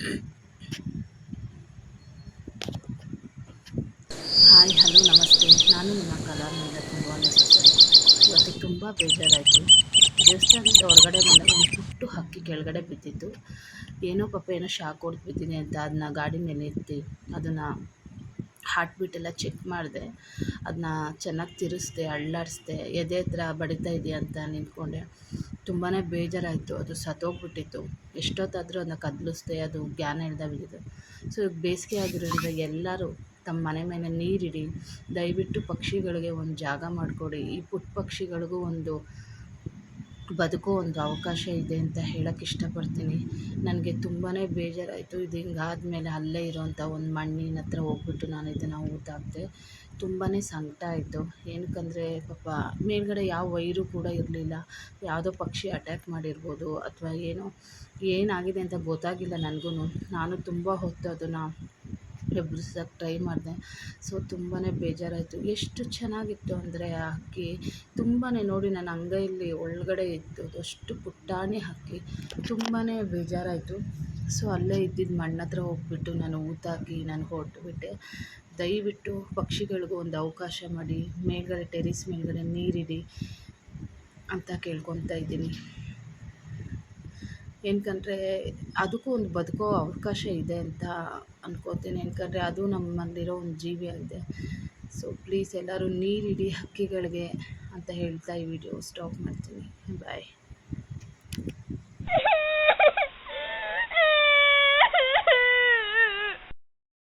Hi hello ನಮಸ್ತೆ. ನಾನು ನಿಮ್ಮ ಕಲಾವಿದ ಕುಂಬಾಲ ಸೊಸೆ. ಇವತ್ತಿಗೆ ತುಂಬ ಬೇಜಾರಾಯಿತು. ದೇವಸ್ಥಾನದಿಂದ ಹೊರಗಡೆ ಬಂದಾಗ ಒಂದು ಪುಟ್ಟು ಹಕ್ಕಿ ಕೆಳಗಡೆ ಬಿದ್ದಿತ್ತು. ಏನೋ ಪಾಪ ಏನೋ ಶಾಕ್ ಹೊಡೆದು ಬಿದ್ದೀನಿ ಅಂತ ಅದನ್ನ ಗಾಡಿ ಮೇಲೆ ಎತ್ತಿ ಅದನ್ನು ಹಾರ್ಟ್ ಬೀಟ್ ಎಲ್ಲ ಚೆಕ್ ಮಾಡಿದೆ. ಅದನ್ನ ಚೆನ್ನಾಗಿ ತಿರುಗಿಸ್ದೆ, ಅಳ್ಳಾಡಿಸ್ದೆ, ಎದೆ ಹತ್ರ ಬಡಿತಾ ಇದೆಯಾ ಅಂತ ನಿಂತ್ಕೊಂಡೆ. ತುಂಬಾ ಬೇಜಾರಾಯಿತು. ಅದು ಸತ್ತೋಗ್ಬಿಟ್ಟಿತ್ತು. ಎಷ್ಟೊತ್ತಾದರೂ ಅದನ್ನ ಕದಲಿಸ್ದೆ, ಅದು ಜ್ಞಾನ ಇಲ್ದೆ ಬಿದ್ದಿದ್ದು. ಸೊ ಬೇಸಿಗೆ ಆಗಿರೋದ್ರಿಂದ ಎಲ್ಲರೂ ತಮ್ಮ ಮನೆ ಮೇಲೆ ನೀರಿಡಿ. ದಯವಿಟ್ಟು ಪಕ್ಷಿಗಳಿಗೆ ಒಂದು ಜಾಗ ಮಾಡಿಕೊಡಿ. ಈ ಪುಟ್ಟ ಪಕ್ಷಿಗಳಿಗೂ ಒಂದು ಬದುಕೋ ಒಂದು ಅವಕಾಶ ಇದೆ ಅಂತ ಹೇಳೋಕ್ಕೆ ಇಷ್ಟಪಡ್ತೀನಿ. ನನಗೆ ತುಂಬಾ ಬೇಜಾರಾಯಿತು. ಇದು ಹಿಂಗಾದ್ಮೇಲೆ ಅಲ್ಲೇ ಇರೋವಂಥ ಒಂದು ಮಣ್ಣಿನ ಹತ್ರ ಹೋಗ್ಬಿಟ್ಟು ನಾನು ಇದನ್ನು ಊತಾಕ್ದೆ. ತುಂಬಾ ಸಂಕಟ ಆಯಿತು. ಏನಕ್ಕಂದರೆ ಪಾಪ ಮೇಲ್ಗಡೆ ಯಾವ ವೈರು ಕೂಡ ಇರಲಿಲ್ಲ. ಯಾವುದೋ ಪಕ್ಷಿ ಅಟ್ಯಾಕ್ ಮಾಡಿರ್ಬೋದು ಅಥವಾ ಏನೋ ಏನಾಗಿದೆ ಅಂತ ಗೊತ್ತಾಗಿಲ್ಲ ನನಗೂ. ನಾನು ತುಂಬ ಹೊತ್ತು ಅದನ್ನು ಎಬ್ಬಿಸೋಕ್ಕೆ ಟ್ರೈ ಮಾಡಿದೆ. ಸೊ ತುಂಬಾ ಬೇಜಾರಾಯಿತು. ಎಷ್ಟು ಚೆನ್ನಾಗಿತ್ತು ಅಂದರೆ ಆ ಹಕ್ಕಿ ತುಂಬಾ ನೋಡಿ ನನ್ನ ಅಂಗೈಯಲ್ಲಿ ಒಳಗಡೆ ಇತ್ತು. ಅಷ್ಟು ಪುಟಾಣಿ ಹಕ್ಕಿ. ತುಂಬಾ ಬೇಜಾರಾಯಿತು. ಸೊ ಅಲ್ಲೇ ಇದ್ದಿದ್ದ ಮಣ್ಣು ಹತ್ರ ಹೋಗ್ಬಿಟ್ಟು ನಾನು ಊತಾಕಿ ನಾನು ಹೊರಟುಬಿಟ್ಟೆ. ದಯವಿಟ್ಟು ಪಕ್ಷಿಗಳಿಗೂ ಒಂದು ಅವಕಾಶ ಮಾಡಿ, ಮೇಲ್ಗಡೆ ಟೆರಿಸ್ ಮೇಲ್ಗಡೆ ನೀರಿಡಿ ಅಂತ ಕೇಳ್ಕೊತಾ ಇದ್ದೀನಿ. ಏನಕ್ಕಂದರೆ ಅದಕ್ಕೂ ಒಂದು ಬದುಕೋ ಅವಕಾಶ ಇದೆ ಅಂತ ಅನ್ಕೋತೀನಿ. ಏನಕ್ಕಂದರೆ ಅದು ನಮ್ಮಲ್ಲಿರೋ ಒಂದು ಜೀವಿಯಾಗಿದೆ. ಸೊ ಪ್ಲೀಸ್ ಎಲ್ಲರೂ ನೀರಿಡಿ ಹಕ್ಕಿಗಳಿಗೆ ಅಂತ ಹೇಳ್ತಾ ಈ ವಿಡಿಯೋ ಸ್ಟಾಪ್ ಮಾಡ್ತೀನಿ. ಬಾಯ್.